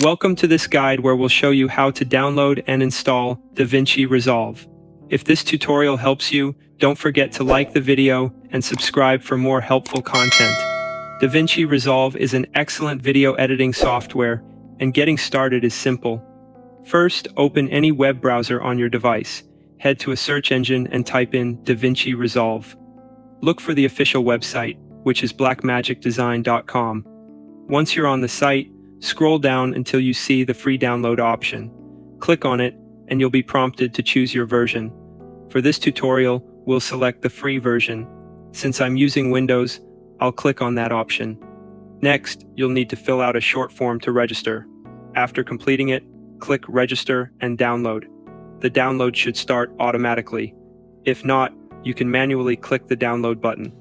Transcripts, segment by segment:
Welcome to this guide where we'll show you how to download and install DaVinci Resolve. If this tutorial helps you, don't forget to like the video and subscribe for more helpful content. DaVinci Resolve is an excellent video editing software, and getting started is simple. First, open any web browser on your device. Head to a search engine and type in DaVinci Resolve. Look for the official website, which is blackmagicdesign.com. Once you're on the site, scroll down until you see the free download option. Click on it, and you'll be prompted to choose your version. For this tutorial, we'll select the free version. Since I'm using Windows, I'll click on that option. Next, you'll need to fill out a short form to register. After completing it, click Register and Download. The download should start automatically. If not, you can manually click the download button.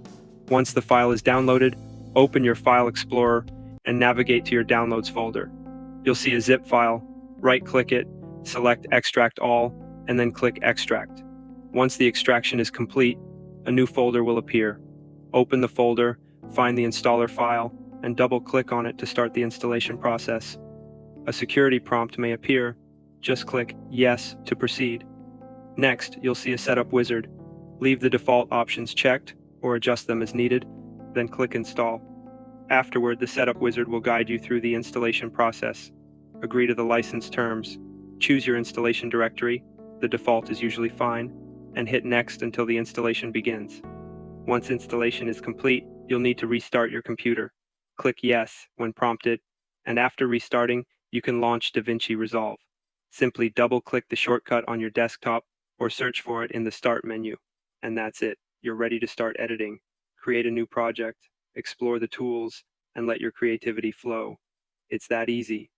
Once the file is downloaded, open your File Explorer and navigate to your Downloads folder. You'll see a zip file. Right-click it, select Extract All, and then click Extract. Once the extraction is complete, a new folder will appear. Open the folder, find the installer file, and double-click on it to start the installation process. A security prompt may appear. Just click Yes to proceed. Next, you'll see a setup wizard. Leave the default options checked or adjust them as needed, then click Install. Afterward, the setup wizard will guide you through the installation process. Agree to the license terms. Choose your installation directory, the default is usually fine, and hit Next until the installation begins. Once installation is complete, you'll need to restart your computer. Click Yes when prompted, and after restarting, you can launch DaVinci Resolve. Simply double-click the shortcut on your desktop or search for it in the Start menu. And that's it. You're ready to start editing. Create a new project, explore the tools, and let your creativity flow. It's that easy.